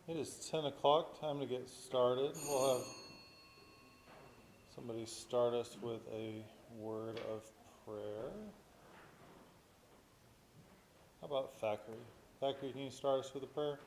It is 10 o'clock, time to get started. We'll have somebody start us with a word of prayer. How about Thackeray? Thackeray, can you start us with a prayer?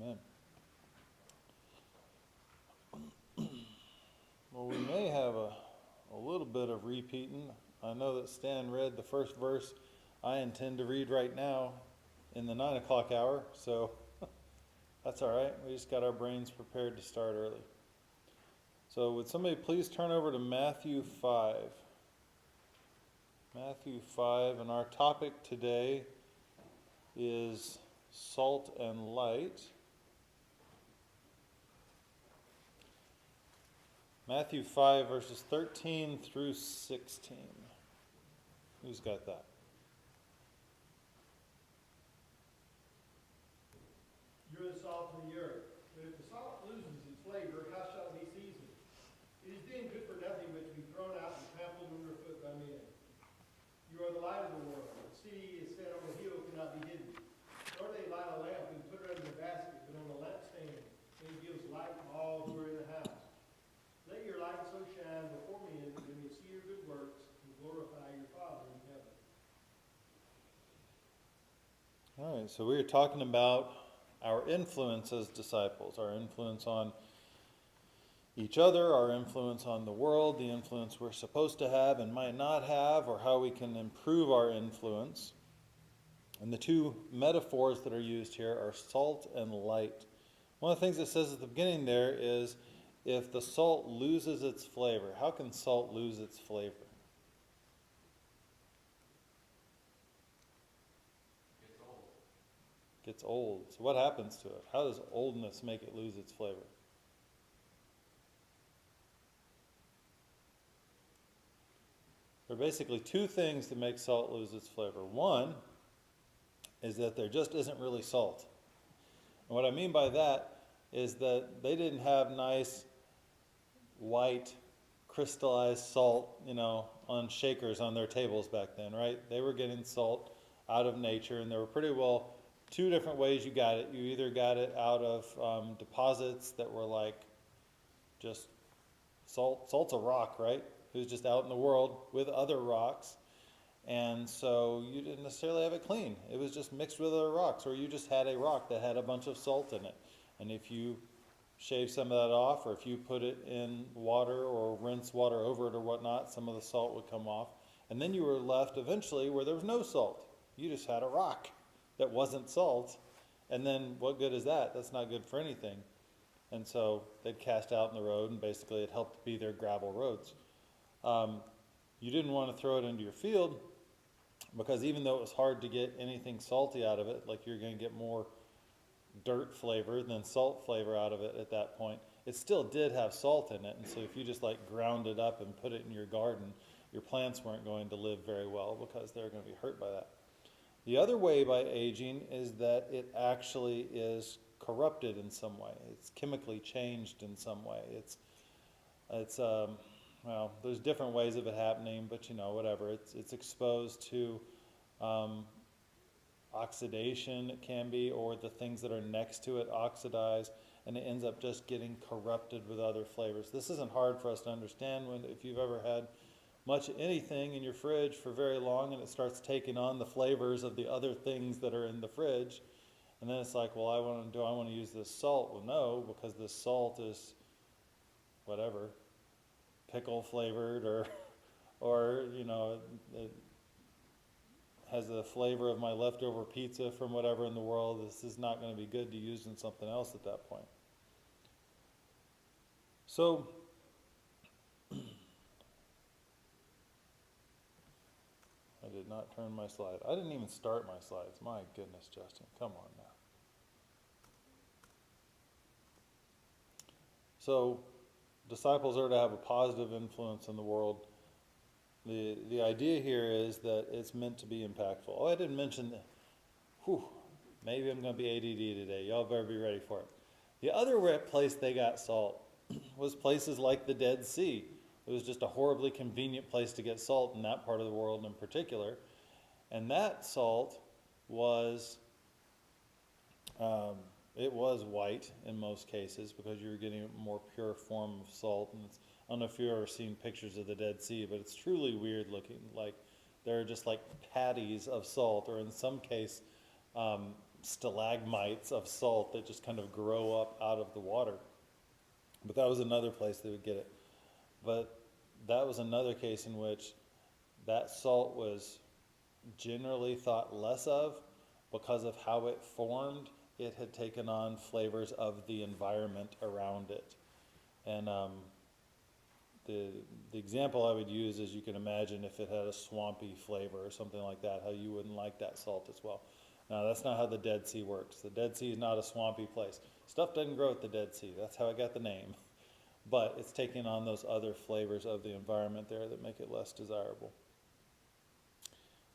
Amen. Well, we may have a little bit of repeating. I know that Stan read the first verse. I intend to read right now in the 9 o'clock hour, so that's all right. We just got our brains prepared to start early. So would somebody please turn over to Matthew 5. Matthew 5, and our topic today is salt and light. Matthew 5, verses 13 through 16. Who's got that? You're the salt of the earth. But if the salt loses its flavor, how shall it be seasoned? It is then good for nothing but to be thrown out and trampled underfoot by men. You are the light of the world. The city is set on a hill cannot be hidden. Nor do they light a lamp and put it under the basket, but on a lampstand, and it gives light to all who are in the house. Let your light so shine before men that they may see your good works and glorify your Father in heaven. All right, so we are talking about our influence as disciples, our influence on each other, our influence on the world, the influence we're supposed to have and might not have, or how we can improve our influence. And the two metaphors that are used here are salt and light. One of the things it says at the beginning there is, if the salt loses its flavor. How can salt lose its flavor? Gets old. So what happens to it? How does oldness make it lose its flavor? There are basically two things that make salt lose its flavor. One is that there just isn't really salt. And what I mean by that is that they didn't have nice white crystallized salt, on shakers on their tables back then, right? They were getting salt out of nature, and there were pretty well two different ways you got it. You either got it out of deposits that were like just salt. Salt's a rock, right? It was just out in the world with other rocks, and so you didn't necessarily have it clean. It was just mixed with other rocks, or you just had a rock that had a bunch of salt in it. And if you shave some of that off, or if you put it in water or rinse water over it or whatnot, some of the salt would come off. And then you were left eventually where there was no salt. You just had a rock that wasn't salt. And then what good is that? That's not good for anything. And so they'd cast out in the road, and basically it helped be their gravel roads. You didn't want to throw it into your field, because even though it was hard to get anything salty out of it, like you're going to get more dirt flavor than salt flavor out of it at that point, it still did have salt in it. And so if you just ground it up and put it in your garden, your plants weren't going to live very well because they're going to be hurt by that. The other way by aging is that it actually is corrupted in some way. It's chemically changed in some way. There's different ways of it happening, but whatever. It's exposed to oxidation, it can be, or the things that are next to it oxidize, and it ends up just getting corrupted with other flavors. This isn't hard for us to understand if you've ever had much anything in your fridge for very long, and it starts taking on the flavors of the other things that are in the fridge, and then it's like, well, do I want to use this salt? Well, no, because this salt is whatever, pickle flavored, or it has the flavor of my leftover pizza from whatever in the world. This is not going to be good to use in something else at that point. So not turn my slide. I didn't even start my slides. My goodness, Justin, come on now. So, disciples are to have a positive influence in the world. The idea here is that it's meant to be impactful. Oh, I didn't mention that. Maybe I'm going to be ADD today. Y'all better be ready for it. The other place they got salt was places like the Dead Sea. It was just a horribly convenient place to get salt in that part of the world in particular. And that salt was, it was white in most cases because you were getting a more pure form of salt. And I don't know if you've ever seen pictures of the Dead Sea, but it's truly weird looking. Like they're just like patties of salt, or in some case, stalagmites of salt that just kind of grow up out of the water. But that was another place they would get it. But that was another case in which that salt was generally thought less of because of how it formed. It had taken on flavors of the environment around it. And the example I would use is you can imagine if it had a swampy flavor or something like that, how you wouldn't like that salt as well. Now, that's not how the Dead Sea works. The Dead Sea is not a swampy place. Stuff doesn't grow at the Dead Sea. That's how it got the name. But it's taking on those other flavors of the environment there that make it less desirable.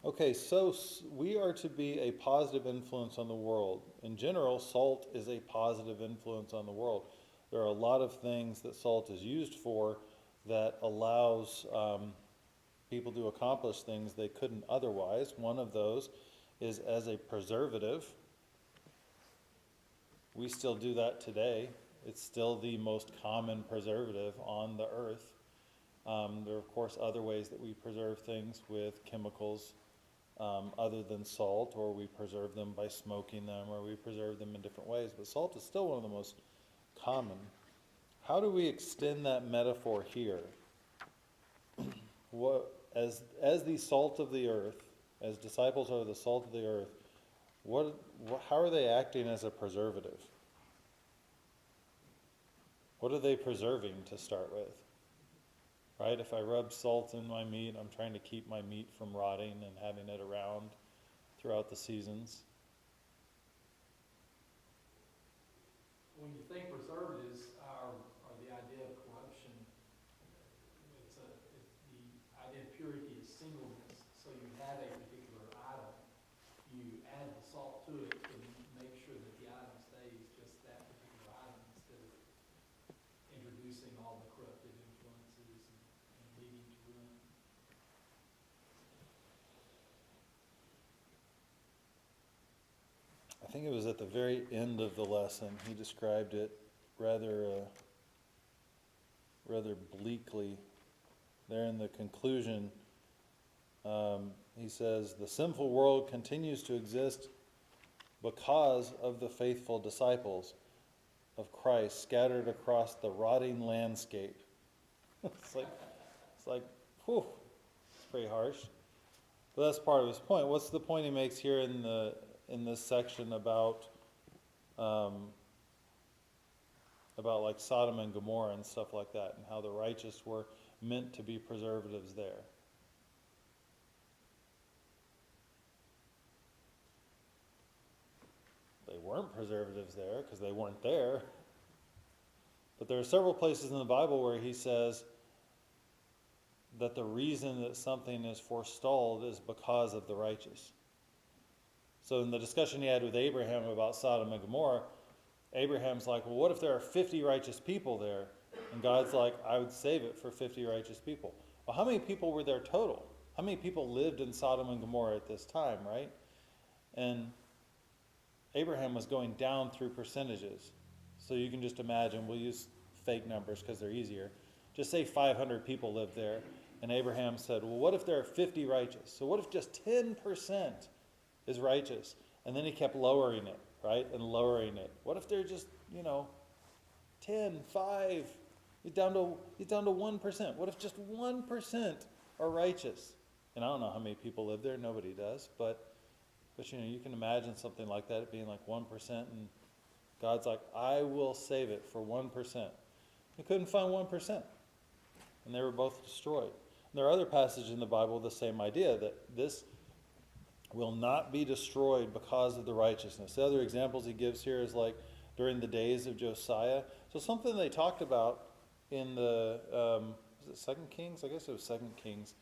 Okay, so we are to be a positive influence on the world. In general, salt is a positive influence on the world. There are a lot of things that salt is used for that allows people to accomplish things they couldn't otherwise. One of those is as a preservative. We still do that today. It's still the most common preservative on the earth. There are, of course, other ways that we preserve things with chemicals other than salt, or we preserve them by smoking them, or we preserve them in different ways. But salt is still one of the most common. How do we extend that metaphor here? As the salt of the earth, as disciples are the salt of the earth, how are they acting as a preservative? What are they preserving to start with? Right? If I rub salt in my meat, I'm trying to keep my meat from rotting and having it around throughout the seasons. When you think preservatives are the idea of corruption, the idea of purity is singleness. So you have a particular item, you add the salt to it to make sure that the item stays just that particular item instead of introducing all the corruptive influences and leading to ruin. I think it was at the very end of the lesson. He described it rather bleakly. There in the conclusion, he says, the sinful world continues to exist because of the faithful disciples of Christ scattered across the rotting landscape. It's like, whew, it's pretty harsh. But that's part of his point. What's the point he makes here in this section about like Sodom and Gomorrah and stuff like that, and how the righteous were meant to be preservatives there? They weren't preservatives there because they weren't there. But there are several places in the Bible where he says that the reason that something is forestalled is because of the righteous. So in the discussion he had with Abraham about Sodom and Gomorrah, Abraham's like, well, what if there are 50 righteous people there? And God's like, I would save it for 50 righteous people. Well, how many people were there total? How many people lived in Sodom and Gomorrah at this time, right? And Abraham was going down through percentages. So you can just imagine, we'll use fake numbers because they're easier. Just say 500 people lived there. And Abraham said, well, what if there are 50 righteous? So what if just 10% is righteous? And then he kept lowering it, right? And lowering it. What if they're just, 10, 5, he's down to 1%. What if just 1% are righteous? And I don't know how many people live there. Nobody does. But you can imagine something like that, it being like 1%, and God's like, I will save it for 1%. He couldn't find 1%. And they were both destroyed. And there are other passages in the Bible with the same idea, that this will not be destroyed because of the righteousness. The other examples he gives here is like during the days of Josiah. So something they talked about in the, was it 2 Kings? I guess it was 2 Kings.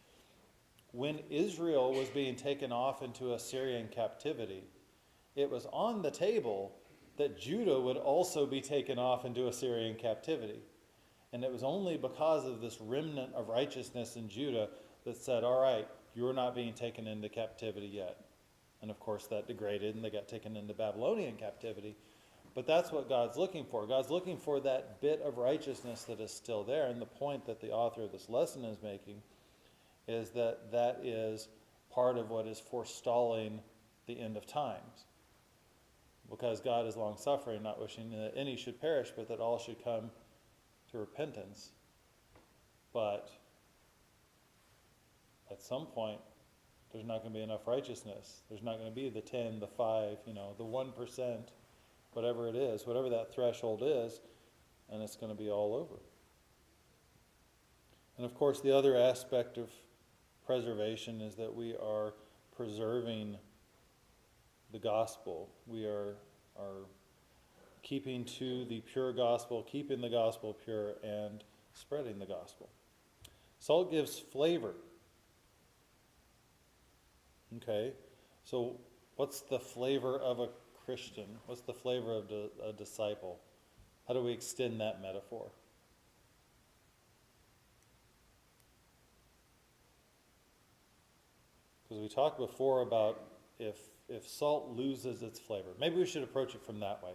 When Israel was being taken off into Assyrian captivity, it was on the table that Judah would also be taken off into Assyrian captivity. And it was only because of this remnant of righteousness in Judah that said, all right, you're not being taken into captivity yet. And of course that degraded and they got taken into Babylonian captivity. But that's what God's looking for. God's looking for that bit of righteousness that is still there. And the point that the author of this lesson is making is that that is part of what is forestalling the end of times. Because God is long-suffering, not wishing that any should perish, but that all should come to repentance. But at some point, there's not going to be enough righteousness. There's not going to be the 10, the 5, the 1%, whatever it is, whatever that threshold is, and it's going to be all over. And of course, the other aspect of preservation is that we are preserving the gospel. We are keeping to the pure gospel, keeping the gospel pure, and spreading the gospel. Salt gives flavor. Okay, so what's the flavor of a Christian? What's the flavor of a disciple? How do we extend that metaphor? Because we talked before about if salt loses its flavor. Maybe we should approach it from that way.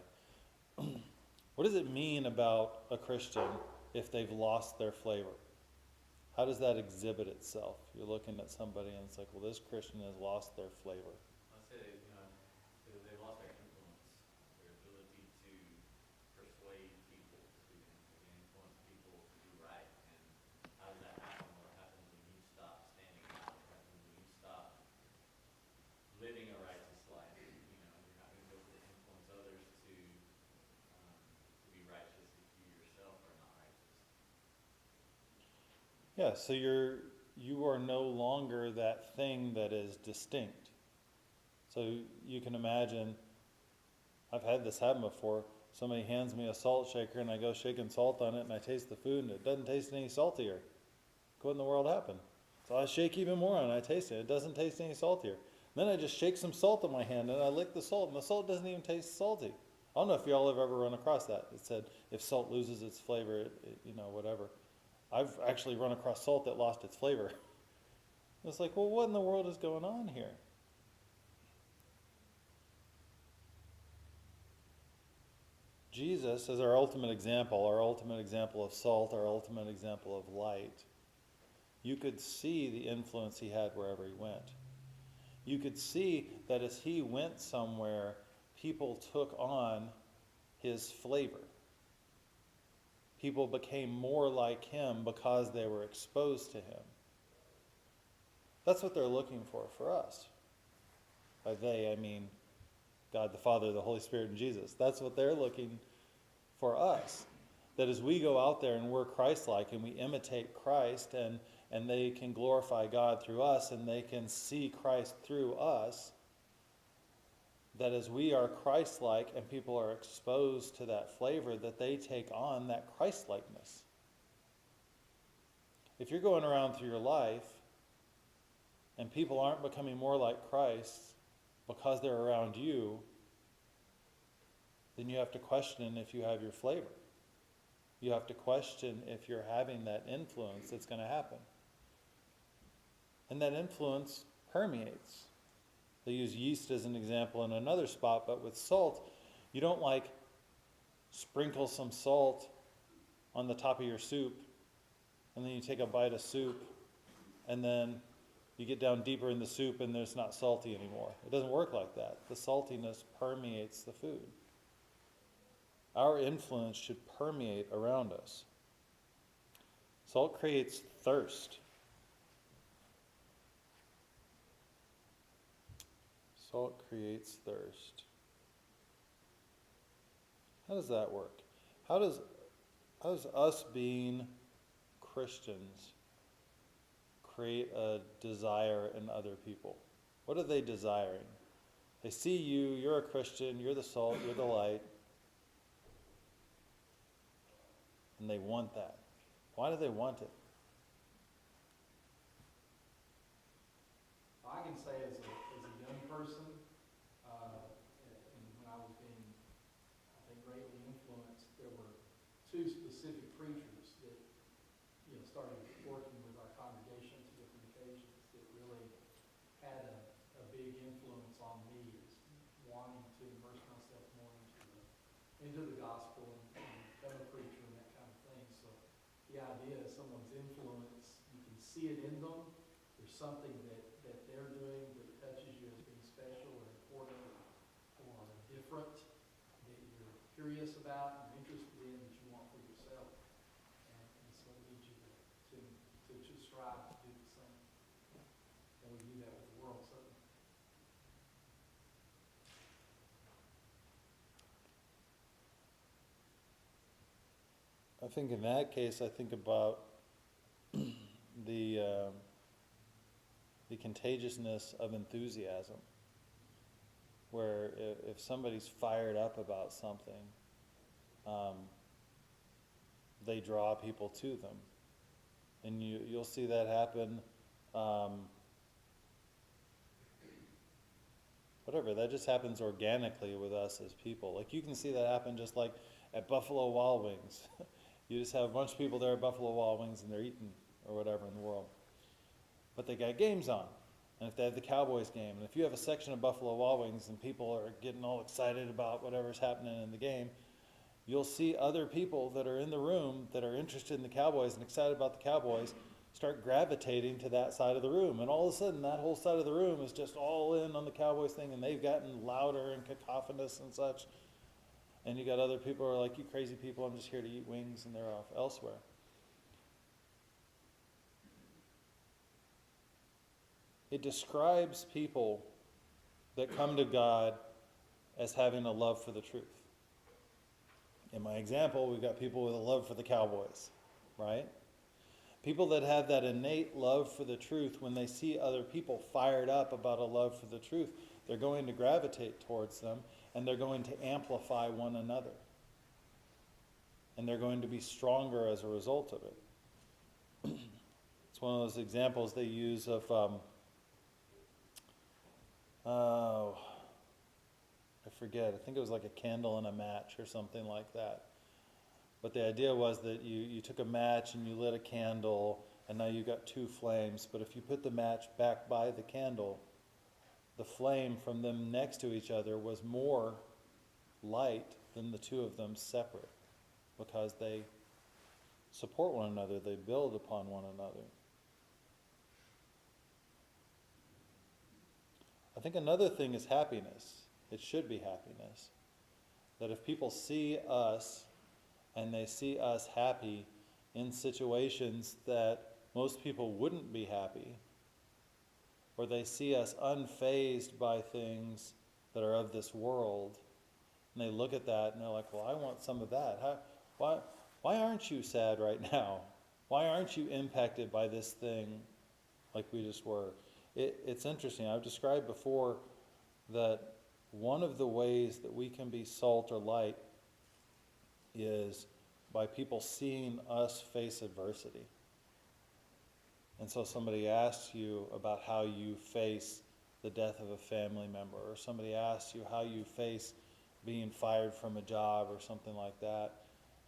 What does it mean about a Christian if they've lost their flavor? How does that exhibit itself? You're looking at somebody and it's like, well, this Christian has lost their flavor. I'd say, they lost their influence, their ability to persuade people, to influence people to do right. And how does that happen? What happens when you stop standing out? What happens when you stop living a righteous life? You're not going to be able to influence others to be righteous if you yourself are not righteous. Yeah, so you are no longer that thing that is distinct. So you can imagine, I've had this happen before. Somebody hands me a salt shaker and I go shaking salt on it and I taste the food and it doesn't taste any saltier. What in the world happened? So I shake even more and I taste it. It doesn't taste any saltier. Then I just shake some salt in my hand and I lick the salt and the salt doesn't even taste salty. I don't know if y'all have ever run across that. It said if salt loses its flavor, whatever. I've actually run across salt that lost its flavor. It's like, well, what in the world is going on here? Jesus is our ultimate example of salt, our ultimate example of light. You could see the influence he had wherever he went. You could see that as he went somewhere, people took on his flavor. People became more like him because they were exposed to him. That's what they're looking for us. By they, I mean God the Father, the Holy Spirit, and Jesus. That's what they're looking for us. That as we go out there and we're Christ-like and we imitate Christ and they can glorify God through us and they can see Christ through us, that as we are Christ-like and people are exposed to that flavor, that they take on that Christ-likeness. If you're going around through your life and people aren't becoming more like Christ because they're around you, then you have to question if you have your flavor. You have to question if you're having that influence that's going to happen. And that influence permeates. They use yeast as an example in another spot, but with salt, you don't sprinkle some salt on the top of your soup, and then you take a bite of soup, and then you get down deeper in the soup and it's not salty anymore. It doesn't work like that. The saltiness permeates the food. Our influence should permeate around us. Salt creates thirst. Salt creates thirst. How does that work? How does us being Christians create a desire in other people? What are they desiring? They see you, you're a Christian, you're the salt, you're the light, and they want that. Why do they want it? I can say as a young person, and when I was being, I think, greatly influenced, there were two specific preachers that, started working with our congregation on 2 different occasions that really had a big influence on me as wanting to immerse myself more into the gospel and become a preacher and that kind of thing. So the idea of someone's influence, you can see it in them. There's something that they're doing that touches you as being special or important or different that you're curious about and interested in that you want for yourself. And so it leads you to strive to do the same. And we do that with the world, certainly. I think in that case, I think about the contagiousness of enthusiasm, where if somebody's fired up about something, they draw people to them. And you'll see that happen, that just happens organically with us as people. Like you can see that happen just like at Buffalo Wild Wings. You just have a bunch of people there at Buffalo Wild Wings and they're eating or whatever in the world. But they got games on. And if they have the Cowboys game, and if you have a section of Buffalo Wild Wings and people are getting all excited about whatever's happening in the game, you'll see other people that are in the room that are interested in the Cowboys and excited about the Cowboys start gravitating to that side of the room. And all of a sudden, that whole side of the room is just all in on the Cowboys thing, and they've gotten louder and cacophonous and such. And you got other people who are like, you crazy people, I'm just here to eat wings, and they're off elsewhere. It describes people that come to God as having a love for the truth. In my example, we've got people with a love for the Cowboys, right? People that have that innate love for the truth, when they see other people fired up about a love for the truth, they're going to gravitate towards them, and they're going to amplify one another. And they're going to be stronger as a result of it. It's one of those examples they use of, I forget, I think it was like a candle and a match or something like that. But the idea was that you took a match and you lit a candle, and now you got two flames. But if you put the match back by the candle, the flame from them next to each other was more light than the two of them separate, because they support one another, they build upon one another. I think another thing is happiness. It should be happiness. That if people see us and they see us happy in situations that most people wouldn't be happy, or they see us unfazed by things that are of this world, and they look at that and they're like, well, I want some of that. Why aren't you sad right now? Why aren't you impacted by this thing like we just were? It's interesting. I've described before that one of the ways that we can be salt or light is by people seeing us face adversity. And so somebody asks you about how you face the death of a family member, or somebody asks you how you face being fired from a job or something like that.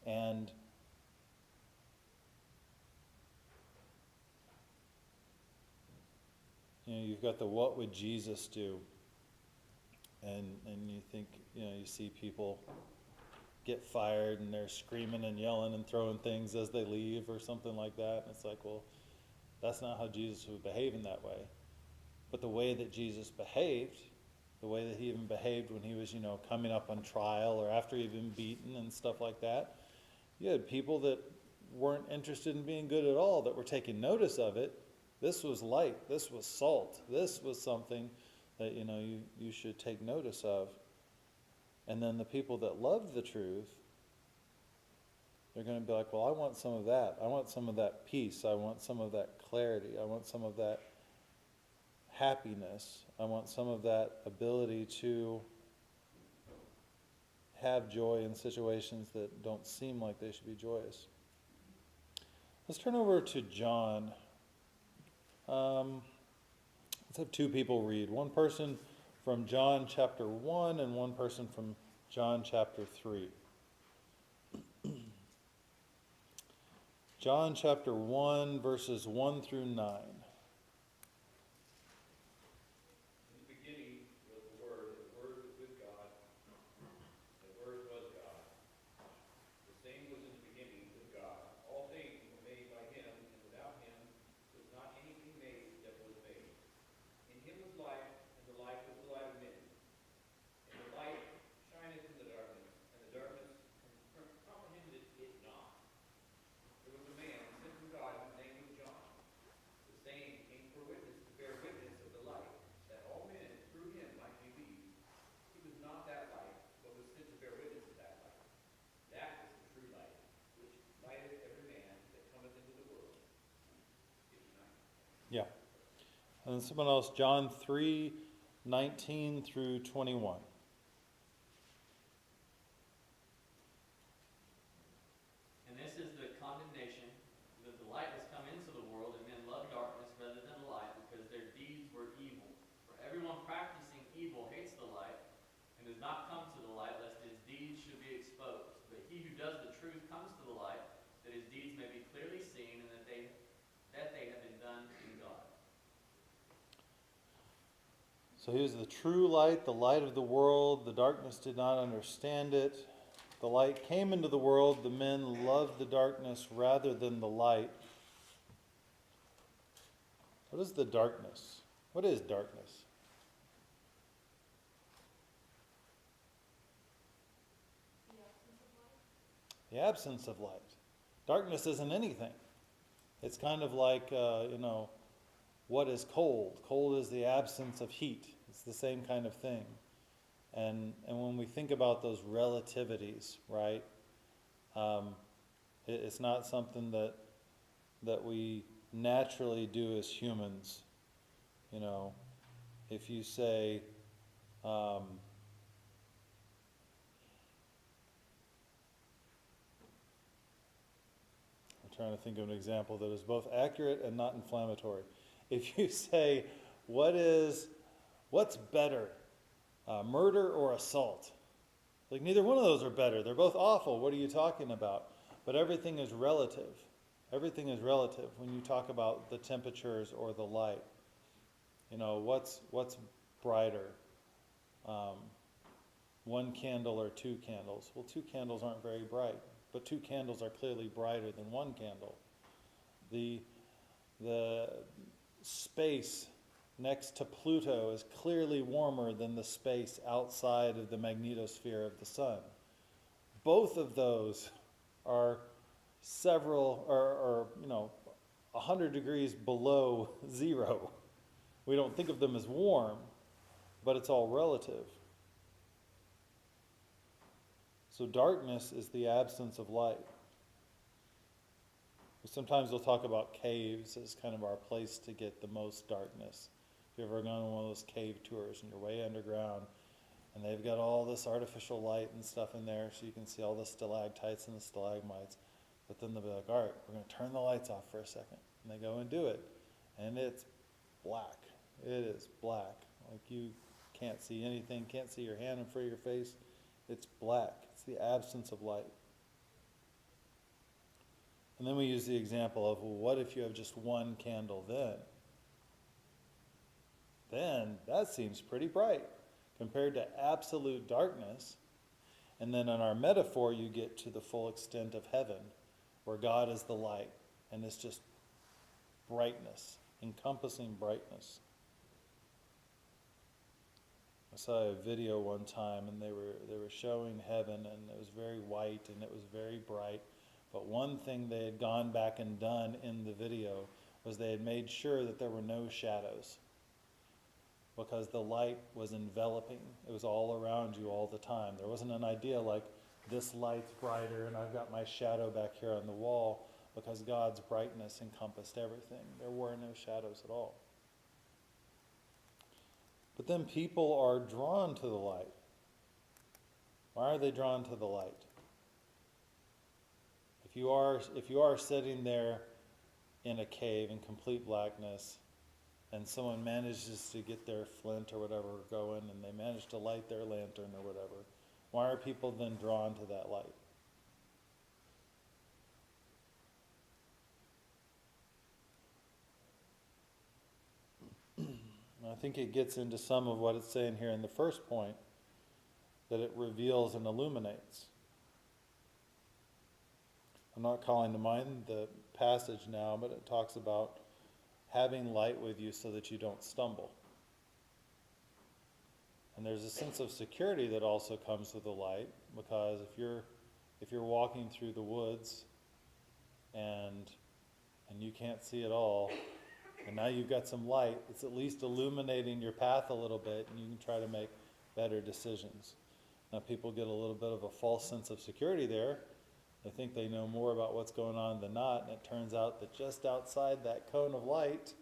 And you've got the what would Jesus do? And you think, you see people get fired and they're screaming and yelling and throwing things as they leave or something like that. And it's like, well, that's not how Jesus would behave in that way. But the way that Jesus behaved, the way that he even behaved when he was, coming up on trial or after he'd been beaten and stuff like that, you had people that weren't interested in being good at all, that were taking notice of it. This was light. This was salt. This was something that, you should take notice of. And then the people that loved the truth, they're going to be like, well, I want some of that. I want some of that peace. I want some of that clarity. I want some of that happiness. I want some of that ability to have joy in situations that don't seem like they should be joyous. Let's turn over to John. Let's have two people read. One person from John chapter 1 and one person from John chapter 3. John chapter 1, verses 1 through 9. In the beginning was the Word, and the Word was with God, and the Word was God. The same was in the beginning with God. All things were made by Him, and without Him was not anything made that was made. In Him was life, and the life was the light of men. And the light shineth in the darkness, and the darkness comprehended it not. There was a man sent from God whose name was John. The same came for witness, to bear witness of the light, that all men through him might believe. He was not that light, but was sent to bear witness of that light. That is the true light, which lighteth every man that cometh into the world. 59. Yeah. And then someone else, John 3:19 through 21. And this is the condemnation, that the light has come into the world, and men love darkness rather than the light, because their deeds were evil. For everyone practicing evil hates the light, and does not come to the light, lest his deeds should be exposed. But he who does the truth comes to the light, that his deeds may be clearly seen, and that they have been done in God. So he is the true light, the light of the world. The darkness did not understand it. The light came into the world. The men loved the darkness rather than the light. What is the darkness? What is darkness? The absence of light. Darkness isn't anything. It's kind of like, what is cold? Cold is the absence of heat. It's the same kind of thing. And when we think about those relativities, right, it's not something that we naturally do as humans. You know, if you say, I'm trying to think of an example that is both accurate and not inflammatory. If you say, what's better, murder or assault? Like, neither one of those are better. They're both awful. What are you talking about? But everything is relative. Everything is relative when you talk about the temperatures or the light. You know, what's brighter? One candle or two candles? Well, two candles aren't very bright, but two candles are clearly brighter than one candle. The space next to Pluto is clearly warmer than the space outside of the magnetosphere of the sun. Both of those are 100 degrees below zero. We don't think of them as warm, but it's all relative. So darkness is the absence of light. Sometimes we'll talk about caves as kind of our place to get the most darkness. If you've ever gone on one of those cave tours and you're way underground and they've got all this artificial light and stuff in there so you can see all the stalactites and the stalagmites, but then they'll be like, all right, we're going to turn the lights off for a second. And they go and do it, and it's black. It is black. Like, you can't see anything, can't see your hand in front of your face. It's black. It's the absence of light. And then we use the example of, well, what if you have just one candle then? Then that seems pretty bright compared to absolute darkness. And then in our metaphor, you get to the full extent of heaven, where God is the light, and it's just brightness, encompassing brightness. I saw a video one time, and they were showing heaven, and it was very white, and it was very bright. But one thing they had gone back and done in the video was they had made sure that there were no shadows, because the light was enveloping. It was all around you all the time. There wasn't an idea like, this light's brighter and I've got my shadow back here on the wall, because God's brightness encompassed everything. There were no shadows at all. But then people are drawn to the light. Why are they drawn to the light? If you are sitting there in a cave in complete blackness, and someone manages to get their flint or whatever going, and they manage to light their lantern or whatever, why are people then drawn to that light? I think it gets into some of what it's saying here in the first point, that it reveals and illuminates. I'm not calling to mind the passage now, but it talks about having light with you so that you don't stumble. And there's a sense of security that also comes with the light, because if you're walking through the woods and you can't see at all, and now you've got some light, it's at least illuminating your path a little bit, and you can try to make better decisions. Now people get a little bit of a false sense of security there. They think they know more about what's going on than not, and it turns out that just outside that cone of light,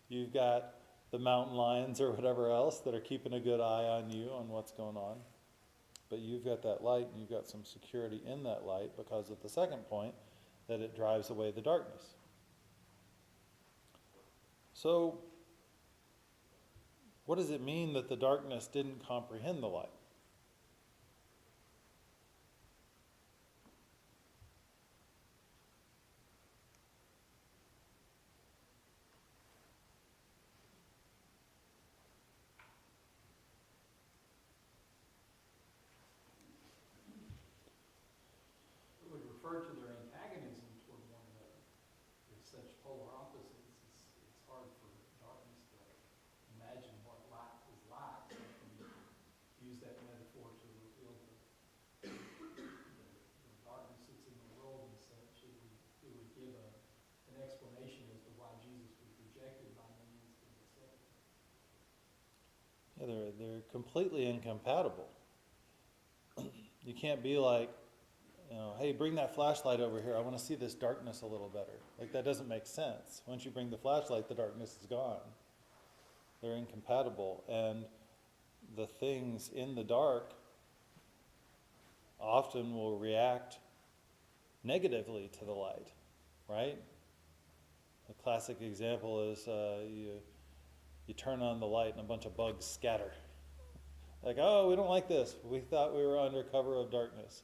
you've got the mountain lions or whatever else that are keeping a good eye on you, on what's going on. But you've got that light, and you've got some security in that light because of the second point, that it drives away the darkness. So, what does it mean that the darkness didn't comprehend the light? It would refer to their antagonism toward one another. They're such polar opposites, it's hard for darkness to imagine what light is like. So you use that metaphor to reveal the darkness that's in the world and such. It would give an explanation as to why Jesus was rejected by many instead of accepted. Yeah, they're completely incompatible. You can't be like, hey, bring that flashlight over here. I want to see this darkness a little better. Like, that doesn't make sense. Once you bring the flashlight, the darkness is gone. They're incompatible. And the things in the dark often will react negatively to the light, right? A classic example is you turn on the light and a bunch of bugs scatter. Like, oh, we don't like this. We thought we were under cover of darkness.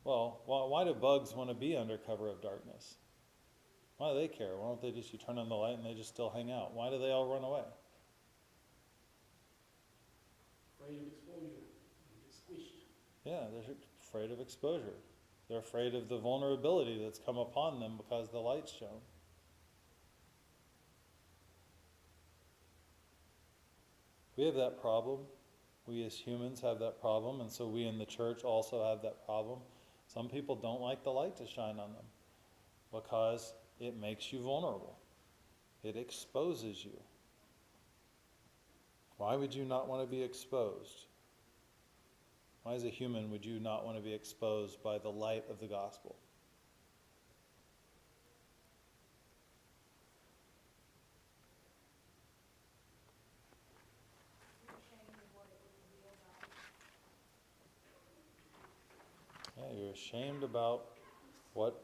Well, why do bugs want to be under cover of darkness? Why do they care? Why don't they just, you turn on the light and they just still hang out? Why do they all run away? Afraid of exposure. They get squished. Yeah, they're afraid of exposure. They're afraid of the vulnerability that's come upon them because the light's shown. We have that problem. We as humans have that problem, and so we in the church also have that problem. Some people don't like the light to shine on them because it makes you vulnerable. It exposes you. Why would you not want to be exposed? Why as a human would you not want to be exposed by the light of the gospel? Yeah, you're ashamed about what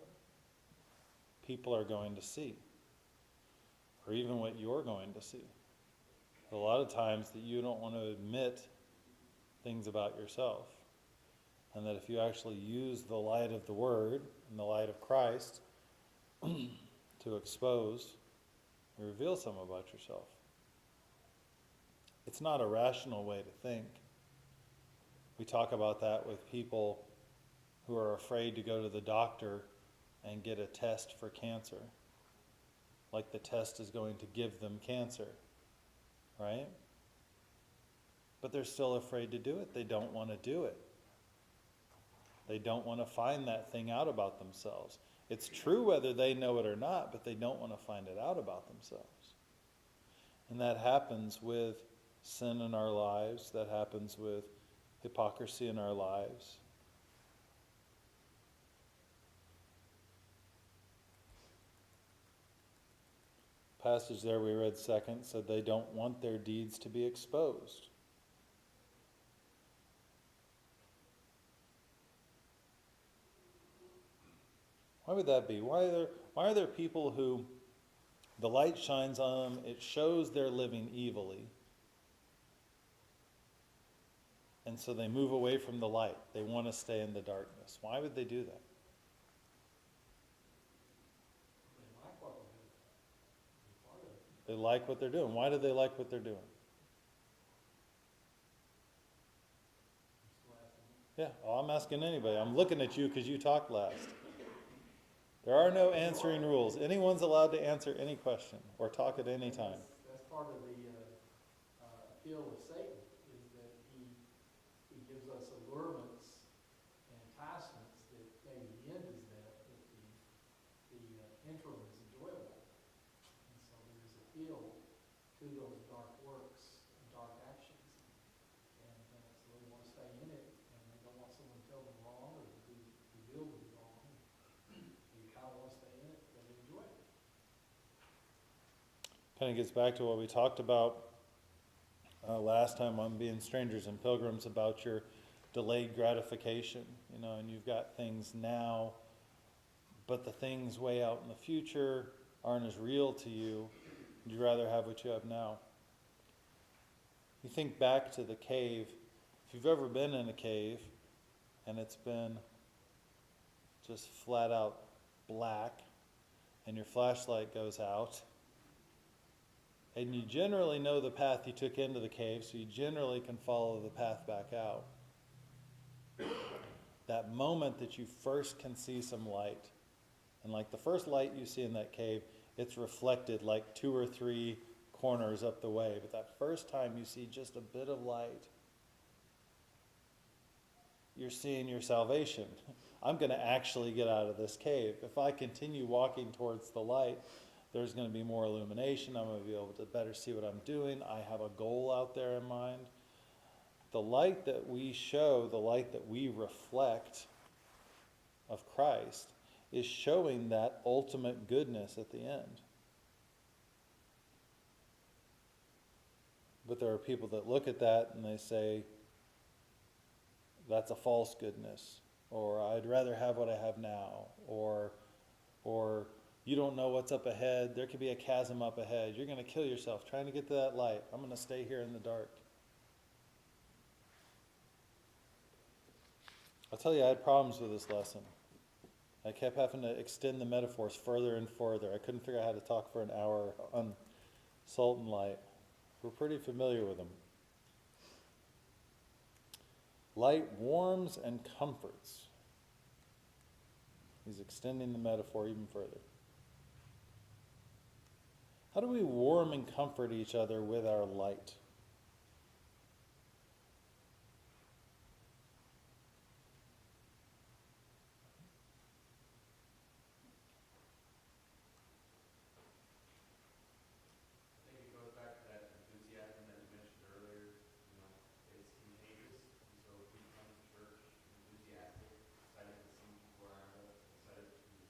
people are going to see, or even what you're going to see. A lot of times that you don't want to admit things about yourself, and that if you actually use the light of the Word and the light of Christ to expose and reveal some about yourself. It's not a rational way to think. We talk about that with people who are afraid to go to the doctor and get a test for cancer. Like the test is going to give them cancer, right? But they're still afraid to do it. They don't want to do it. They don't want to find that thing out about themselves. It's true whether they know it or not, but they don't want to find it out about themselves. And that happens with sin in our lives. That happens with hypocrisy in our lives. passage there we read second said they don't want their deeds to be exposed. Why would that be? Why are there people who the light shines on them, it shows they're living evilly, and so they move away from the light. They want to stay in the darkness. Why would they do that? They like what they're doing. It's part of it. They like what they're doing. Why do they like what they're doing? I'm still asking you. Yeah, well, I'm asking anybody. I'm looking at you because you talked last. There are no answering rules. Anyone's allowed to answer any question or talk at any time. That's part of the appeal of Satan, is that he gives us allurements and enticements that maybe the end is death, but the interim is enjoyable. And so there's appeal to those dark works and dark actions. And so they want to stay in it, and they don't want someone to tell them wrong or to be revealed to be wrong. So you kind of want to stay in it, but enjoy it. Kind of gets back to what we talked about last time on being strangers and pilgrims about your delayed gratification, and you've got things now, but the things way out in the future aren't as real to you. You'd rather have what you have now. You think back to the cave. If you've ever been in a cave and it's been just flat out black and your flashlight goes out, and you generally know the path you took into the cave, so you generally can follow the path back out. That moment that you first can see some light, and like the first light you see in that cave, it's reflected like 2 or 3 corners up the way. But that first time you see just a bit of light, you're seeing your salvation. I'm going to actually get out of this cave. If I continue walking towards the light, there's going to be more illumination. I'm going to be able to better see what I'm doing. I have a goal out there in mind. The light that we show, the light that we reflect of Christ, is showing that ultimate goodness at the end. But there are people that look at that and they say, that's a false goodness, or I'd rather have what I have now, or you don't know what's up ahead. There could be a chasm up ahead. You're going to kill yourself trying to get to that light. I'm going to stay here in the dark. I'll tell you, I had problems with this lesson. I kept having to extend the metaphors further and further. I couldn't figure out how to talk for an hour on salt and light. We're pretty familiar with them. Light warms and comforts. He's extending the metaphor even further. How do we warm and comfort each other with our light? I think it goes back to that enthusiasm that you mentioned earlier. It's contagious. And so if we come to church enthusiastic, excited to see people around us, excited to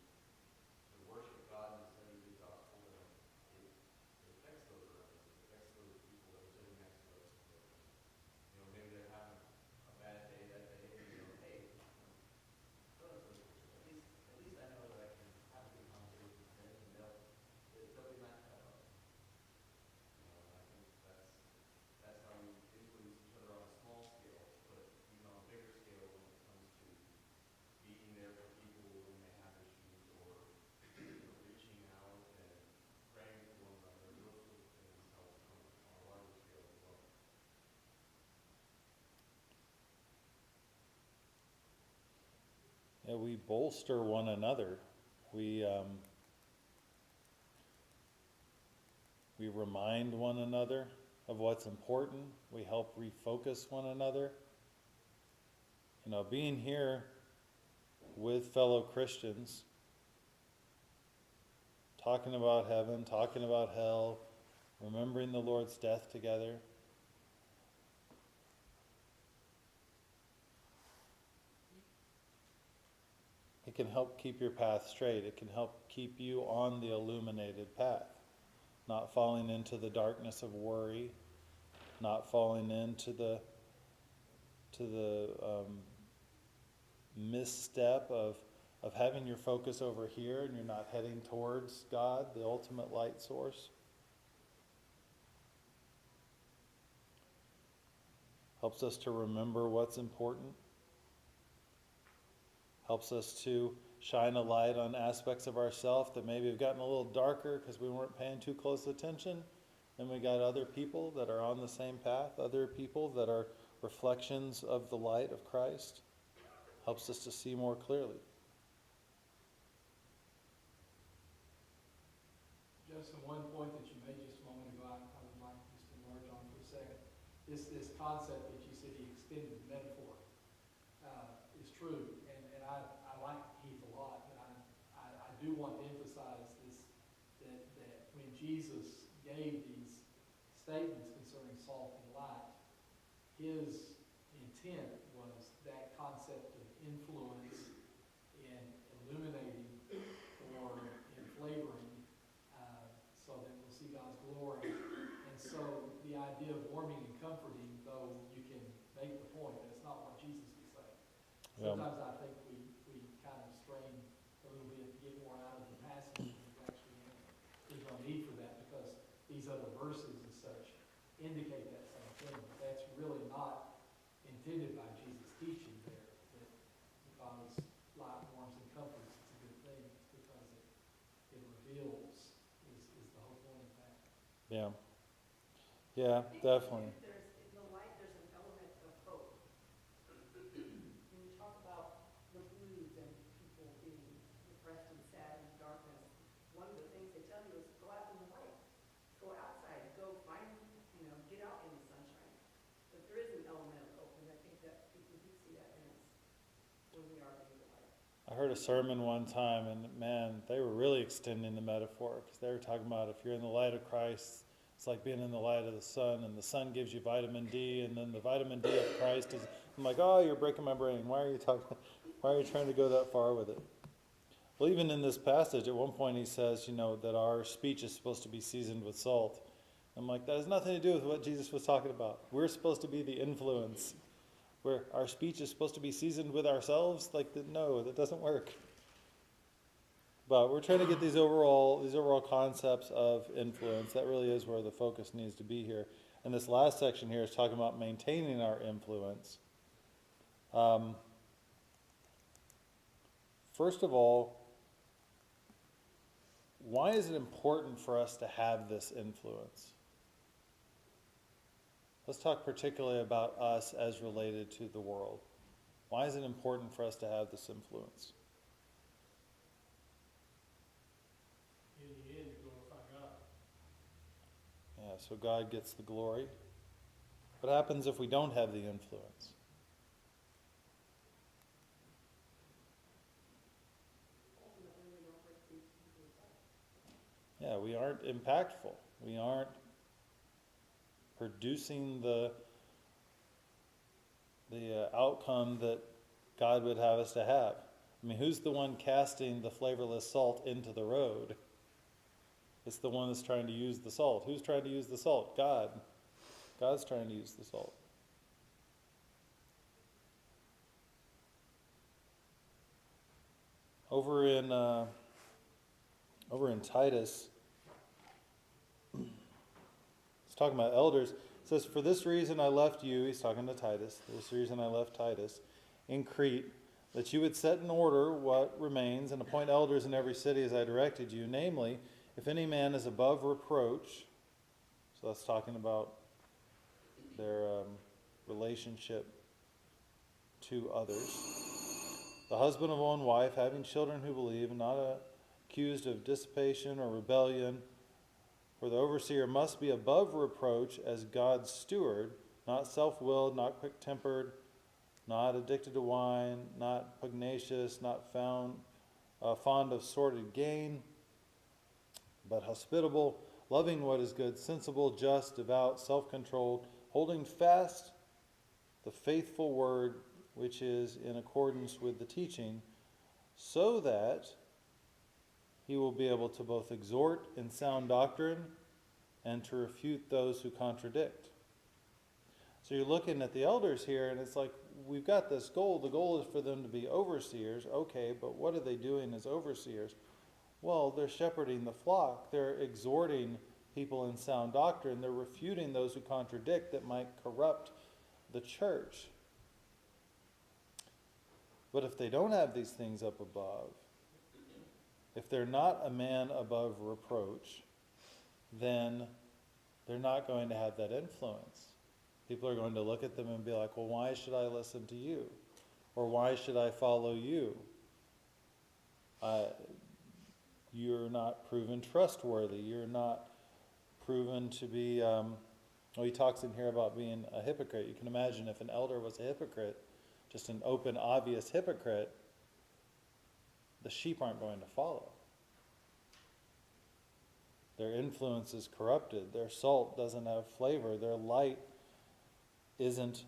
worship God and study the gospel, then it affects those around us. It affects those people that are sitting next to us. Maybe they're having a bad day that day, and hey, at least I know that I can have a good conversation with them, and they'll be back that up. I think that's how we influence each other on a small scale, but even on a bigger scale when it comes to being there for people when they have issues, or reaching out and praying for one another. Those sort of things help on a larger scale as well. Yeah, we bolster one another. We remind one another of what's important. We help refocus one another. Being here with fellow Christians, talking about heaven, talking about hell, remembering the Lord's death together. It can help keep your path straight. It can help keep you on the illuminated path. not falling into the darkness of worry, not falling into the misstep of having your focus over here and you're not heading towards God, the ultimate light source. Helps us to remember what's important. Helps us to shine a light on aspects of ourselves that maybe have gotten a little darker because we weren't paying too close attention. And we got other people that are on the same path, other people that are reflections of the light of Christ. Helps us to see more clearly. Justin, one point that you made just a moment ago, I would like just to enlarge on for a second. This concept that you said, the extended metaphor, is true. And I like Heath a lot, but I do want to emphasize this, that when Jesus gave these statements concerning salt and light, his intent was that concept of influence in illuminating or in flavoring, so that we'll see God's glory. And so the idea of warming and comforting, though you can make the point, that's not what Jesus was saying. Sometimes I think we kind of strain a little bit to get more out of the passage than we actually have. There's no need for that because these other verses and such indicate that same thing. But that's really not intended by Jesus' teaching there, that because light warms and comforts, it's a good thing. It's because it reveals is the whole point of that. Yeah. Yeah, definitely. There's, in the light, there's an element of hope. When you talk about the blues and people being depressed and sad in darkness, one of the things they tell you is go out in the light. Go outside, go find, get out in the sunshine. But there is an element of hope, and I think that people do see that in us when we are in the light. I heard a sermon one time, and man, they were really extending the metaphor because they were talking about if you're in the light of Christ, it's like being in the light of the sun, and the sun gives you vitamin D, and then the vitamin D of Christ is. I'm like, oh, you're breaking my brain. Why are you talking? Why are you trying to go that far with it? Well, even in this passage, at one point he says, that our speech is supposed to be seasoned with salt. I'm like, that has nothing to do with what Jesus was talking about. We're supposed to be the influence. Where our speech is supposed to be seasoned with ourselves? No, that doesn't work. But we're trying to get these overall concepts of influence. That really is where the focus needs to be here. And this last section here is talking about maintaining our influence. First of all, why is it important for us to have this influence? Let's talk particularly about us as related to the world. Why is it important for us to have this influence? In the end, to glorify God. Yeah, so God gets the glory. What happens if we don't have the influence? Ultimately, we don't break these people's lives. Yeah, we aren't impactful. We aren't producing the outcome that God would have us to have. I mean, who's the one casting the flavorless salt into the road? It's the one that's trying to use the salt. Who's trying to use the salt? God. God's trying to use the salt. Over in Titus, it's talking about elders. It says, for this reason I left you, he's talking to Titus, this reason I left Titus in Crete, that you would set in order what remains and appoint elders in every city as I directed you, namely, if any man is above reproach, so that's talking about their relationship to others, the husband of one wife, having children who believe, and not accused of dissipation or rebellion. For the overseer must be above reproach as God's steward, not self-willed, not quick-tempered, not addicted to wine, not pugnacious, not fond of sordid gain, but hospitable, loving what is good, sensible, just, devout, self-controlled, holding fast the faithful word which is in accordance with the teaching, so that he will be able to both exhort in sound doctrine and to refute those who contradict. So you're looking at the elders here, and it's like, we've got this goal. The goal is for them to be overseers. Okay, but what are they doing as overseers? Well, they're shepherding the flock. They're exhorting people in sound doctrine. They're refuting those who contradict that might corrupt the church. But if they don't have these things up above, if they're not a man above reproach, then they're not going to have that influence. People are going to look at them and be like, well, why should I listen to you? Or why should I follow you? You're not proven trustworthy. You're not proven to be, he talks in here about being a hypocrite. You can imagine if an elder was a hypocrite, just an open, obvious hypocrite, the sheep aren't going to follow. Their influence is corrupted. Their salt doesn't have flavor. Their light isn't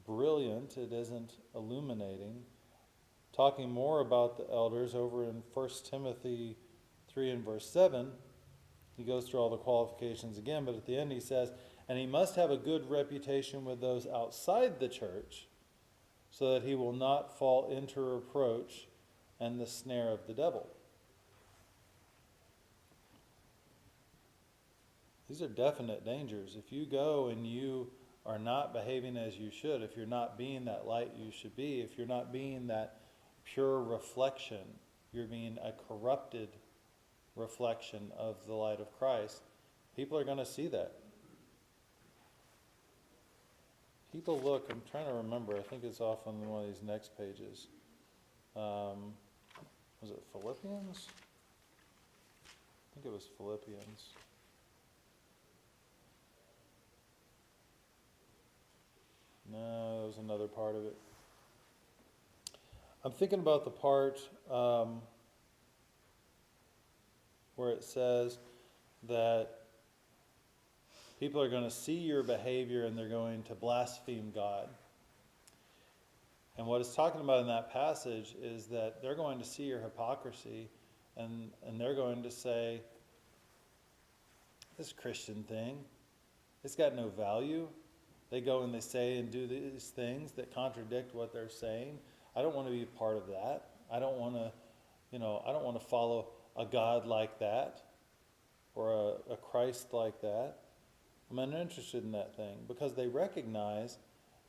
brilliant. It isn't illuminating. Talking more about the elders over in 1 Timothy 3 and verse 7, he goes through all the qualifications again, but at the end he says, and he must have a good reputation with those outside the church, so that he will not fall into reproach and the snare of the devil. These are definite dangers. If you go and you are not behaving as you should, if you're not being that light you should be, if you're not being that pure reflection, you're being a corrupted reflection of the light of Christ, people are going to see that. People look, I'm trying to remember, I think it's off on one of these next pages. Was it Philippians? I think it was Philippians. No, that was another part of it. I'm thinking about the part where it says that people are going to see your behavior and they're going to blaspheme God. And what it's talking about in that passage is that they're going to see your hypocrisy and they're going to say, this Christian thing, it's got no value. They go and they say and do these things that contradict what they're saying. I don't want to be a part of that. I don't want to follow a God like that or a Christ like that. I'm uninterested in that thing because they recognize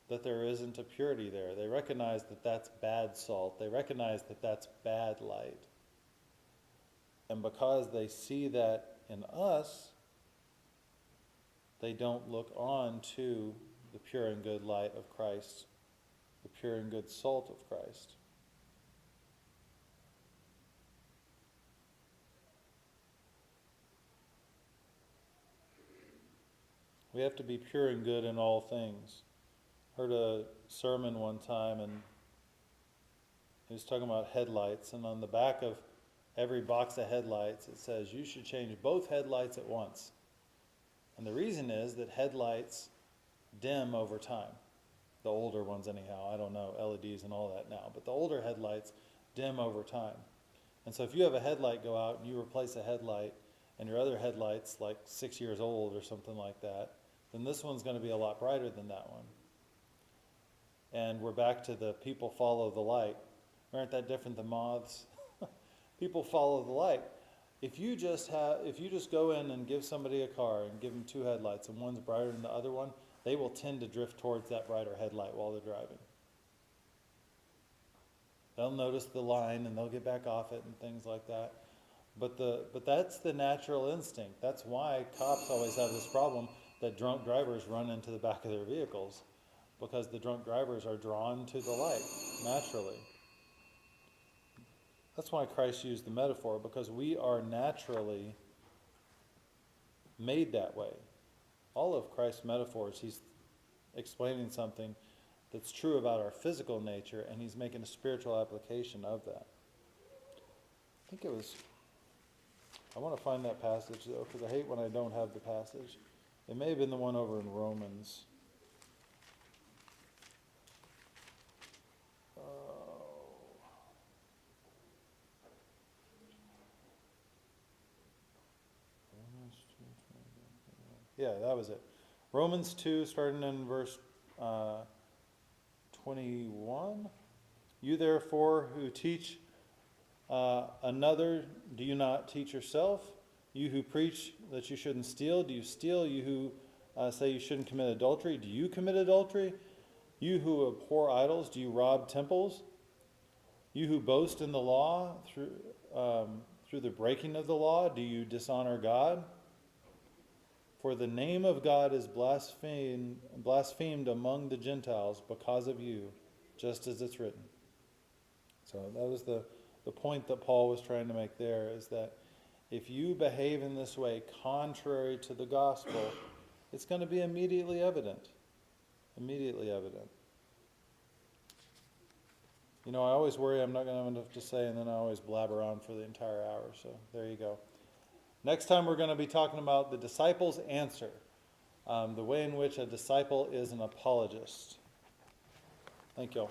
that there isn't a purity there. They recognize that that's bad salt. They recognize that that's bad light. And because they see that in us, they don't look on to the pure and good light of Christ, the pure and good salt of Christ. We have to be pure and good in all things. Heard a sermon one time, and he was talking about headlights, and on the back of every box of headlights it says you should change both headlights at once. And the reason is that headlights dim over time. The older ones anyhow, I don't know, LEDs and all that now, but the older headlights dim over time. And so if you have a headlight go out and you replace a headlight and your other headlight's like 6 years old or something like that, then this one's going to be a lot brighter than that one. And we're back to the people follow the light. Aren't that different than moths? People follow the light. If you just go in and give somebody a car and give them two headlights and one's brighter than the other one, they will tend to drift towards that brighter headlight while they're driving. They'll notice the line and they'll get back off it and things like that. But that's the natural instinct. That's why cops always have this problem that drunk drivers run into the back of their vehicles, because the drunk drivers are drawn to the light naturally. That's why Christ used the metaphor, because we are naturally made that way. All of Christ's metaphors, he's explaining something that's true about our physical nature, and he's making a spiritual application of that. I think it was, I want to find that passage though, because I hate when I don't have the passage. It may have been the one over in Romans. Yeah, that was it. Romans 2, starting in verse 21. You therefore who teach another, do you not teach yourself? You who preach that you shouldn't steal, do you steal? You who say you shouldn't commit adultery, do you commit adultery? You who abhor idols, do you rob temples? You who boast in the law through the breaking of the law, do you dishonor God? For the name of God is blasphemed among the Gentiles because of you, just as it's written. So that was the point that Paul was trying to make there, is that if you behave in this way contrary to the gospel, it's going to be immediately evident. Immediately evident. You know, I always worry I'm not going to have enough to say, and then I always blabber on for the entire hour. So there you go. Next time we're going to be talking about the disciple's answer, the way in which a disciple is an apologist. Thank you all.